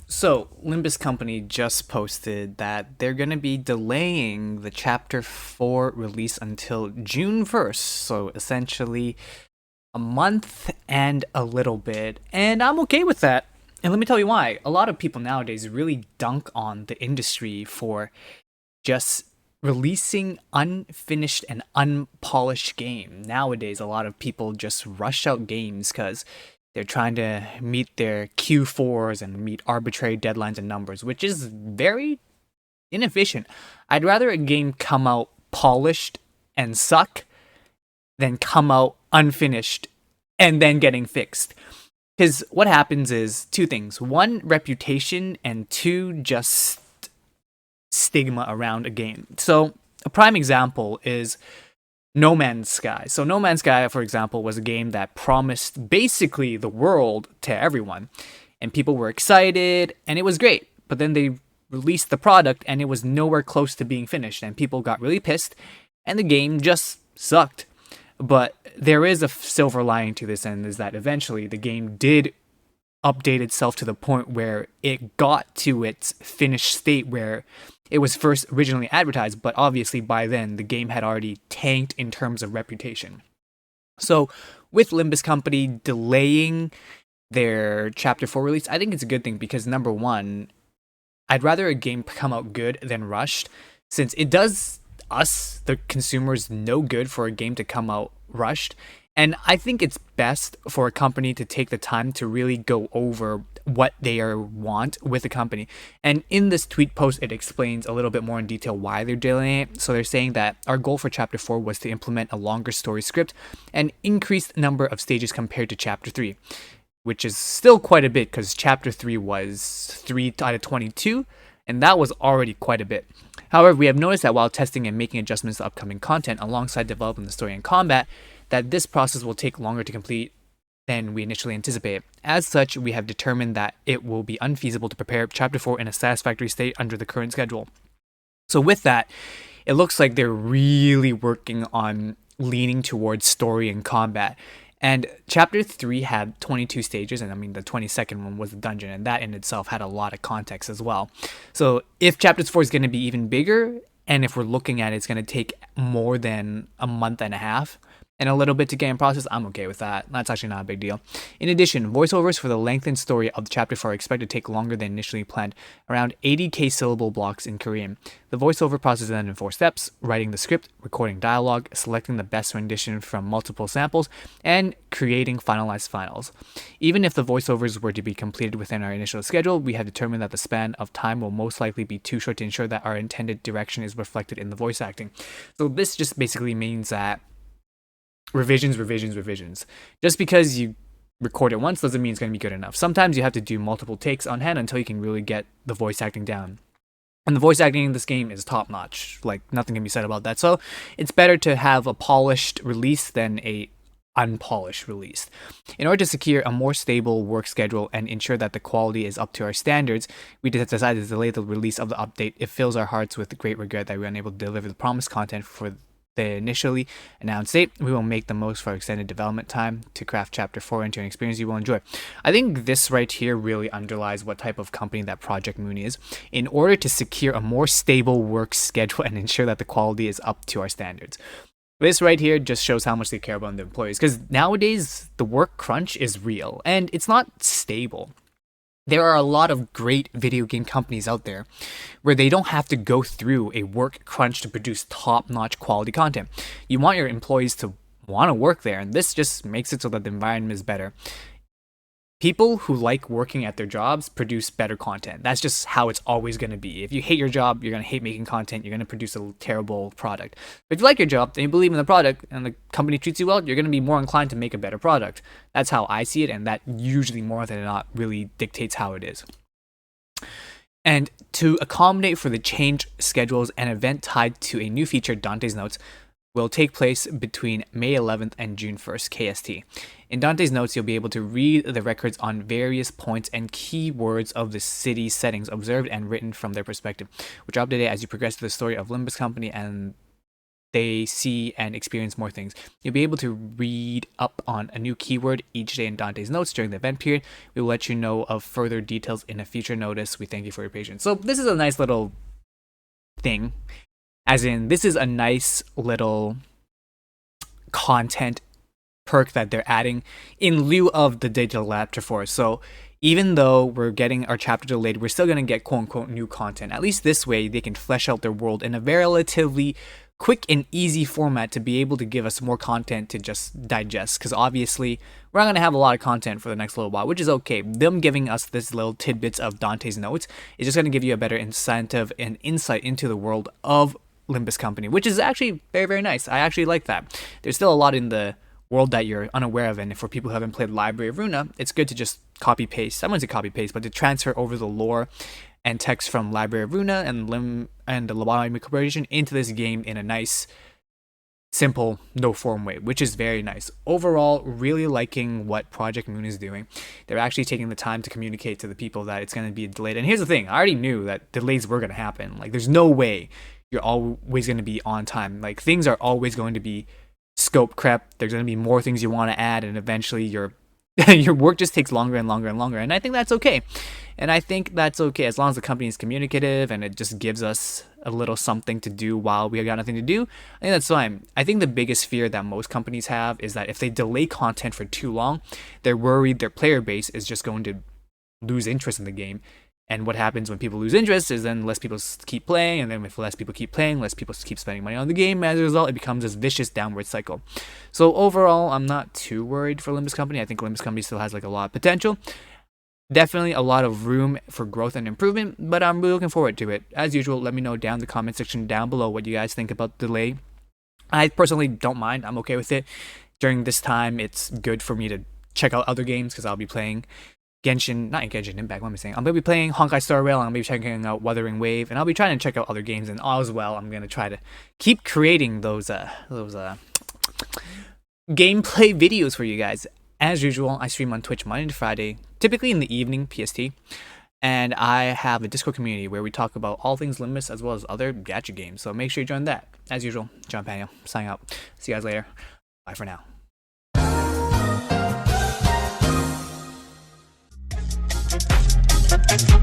So, Limbus Company just posted that they're going to be delaying the Chapter 4 release until June 1st. So, essentially, a month and a little bit. And I'm okay with that. And let me tell you why. A lot of people nowadays really dunk on the industry for just releasing unfinished and unpolished game. Nowadays, a lot of people just rush out games because they're trying to meet their Q4s and meet arbitrary deadlines and numbers, which is very inefficient. I'd rather a game come out polished and suck than come out unfinished and then getting fixed. Because what happens is two things: one, reputation, and two, just stigma around a game. So, a prime example is No Man's Sky. So, No Man's Sky, for example, was a game that promised basically the world to everyone, and people were excited, and it was great. But then they released the product, and it was nowhere close to being finished, and people got really pissed, and the game just sucked. But there is a silver lining to this, and is that eventually the game did update itself to the point where it got to its finished state where it was first originally advertised, but obviously by then the game had already tanked in terms of reputation. So, with Limbus Company delaying their Chapter 4 release, I think it's a good thing because number one, I'd rather a game come out good than rushed, since it does us, the consumers, no good for a game to come out rushed. And I think it's best for a company to take the time to really go over what they want with the company. And in this tweet post, it explains a little bit more in detail why they're delaying it. So they're saying that our goal for Chapter 4 was to implement a longer story script and increased number of stages compared to Chapter 3, which is still quite a bit because Chapter 3 was 3 out of 22, and that was already quite a bit. However, we have noticed that while testing and making adjustments to upcoming content alongside developing the story and combat, that this process will take longer to complete than we initially anticipated. As such, we have determined that it will be unfeasible to prepare Chapter 4 in a satisfactory state under the current schedule. So with that, it looks like they're really working on leaning towards story and combat. And Chapter 3 had 22 stages, and I mean, the 22nd one was the dungeon, and that in itself had a lot of context as well. So if Chapter 4 is going to be even bigger, and if we're looking at it, it's going to take more than a month and a half, and a little bit to get in process, I'm okay with that. That's actually not a big deal. In addition, voiceovers for the lengthened story of the Chapter 4 are expected to take longer than initially planned, around 80k syllable blocks in Korean. The voiceover process is done in 4 steps: writing the script, recording dialogue, selecting the best rendition from multiple samples, and creating finalized finals. Even if the voiceovers were to be completed within our initial schedule, we have determined that the span of time will most likely be too short to ensure that our intended direction is reflected in the voice acting. So this just basically means that revisions. Just because you record it once doesn't mean it's going to be good enough. Sometimes you have to do multiple takes on hand until you can really get the voice acting down. And the voice acting in this game is top notch. Like, nothing can be said about that. So it's better to have a polished release than a unpolished release. In order to secure a more stable work schedule and ensure that the quality is up to our standards, we decided to delay the release of the update. It fills our hearts with great regret that we were unable to deliver the promised content for the initially announced date. We will make the most for our extended development time to craft Chapter 4 into an experience you will enjoy. I think this right here really underlies what type of company that Project Moon is. In order to secure a more stable work schedule and ensure that the quality is up to our standards. This right here just shows how much they care about the employees, because nowadays the work crunch is real and it's not stable. There are a lot of great video game companies out there where they don't have to go through a work crunch to produce top-notch quality content. You want your employees to want to work there, and this just makes it so that the environment is better. People who like working at their jobs produce better content. That's just how it's always going to be. If you hate your job, you're going to hate making content. You're going to produce a terrible product. But if you like your job and you believe in the product and the company treats you well, you're going to be more inclined to make a better product. That's how I see it, and that usually more than not really dictates how it is. And to accommodate for the change schedules, an event tied to a new feature, Dante's Notes, will take place between May 11th and June 1st, KST. In Dante's Notes, you'll be able to read the records on various points and keywords of the city's settings, observed and written from their perspective, which are updated as you progress through the story of Limbus Company and they see and experience more things. You'll be able to read up on a new keyword each day in Dante's notes during the event period. We will let you know of further details in a future notice. We thank you for your patience. So this is a nice little thing, as in this is a nice little content perk that they're adding in lieu of the digital chapter 4. So even though we're getting our chapter delayed, we're still going to get quote-unquote new content. At least this way they can flesh out their world in a relatively quick and easy format to be able to give us more content to just digest, because obviously we're not going to have a lot of content for the next little while, which is okay. Them giving us this little tidbits of Dante's notes is just going to give you a better incentive and insight into the world of Limbus Company, which is actually very, very nice. I actually like that. There's still a lot in the world that you're unaware of, and for people who haven't played Library of Runa, it's good to just copy paste. I wouldn't say copy paste, but to transfer over the lore and text from Library of Runa and the Lobotomy Corporation into this game in a nice, simple, no form way, which is very nice. Overall, really liking what Project Moon is doing. They're actually taking the time to communicate to the people that it's going to be delayed. And here's the thing, I already knew that delays were going to happen. Like, there's no way you're always going to be on time. Like, things are always going to be scope creep. There's going to be more things you want to add, and eventually your work just takes longer and longer and longer. And I think that's okay. And I think that's okay as long as the company is communicative and it just gives us a little something to do while we got nothing to do. I think that's fine. I think the biggest fear that most companies have is that if they delay content for too long, they're worried their player base is just going to lose interest in the game. And what happens when people lose interest is then less people keep playing, and then if less people keep playing, less people keep spending money on the game. As a result, it becomes this vicious downward cycle. So overall, I'm not too worried for Limbus Company. I think Limbus Company still has like a lot of potential. Definitely a lot of room for growth and improvement, but I'm really looking forward to it. As usual, let me know down in the comment section down below what you guys think about the delay. I personally don't mind. I'm okay with it. During this time, it's good for me to check out other games because I'll be playing not Genshin Impact, what am I saying? I'm going to be playing Honkai Star Rail, I'm going to be checking out Wuthering Wave, and I'll be trying to check out other games, and all as well, I'm going to try to keep creating those gameplay videos for you guys. As usual, I stream on Twitch Monday to Friday, typically in the evening, PST, and I have a Discord community where we talk about all things Limbus as well as other gacha games, so make sure you join that. As usual, John Pano, signing out. See you guys later. Bye for now. Thank you.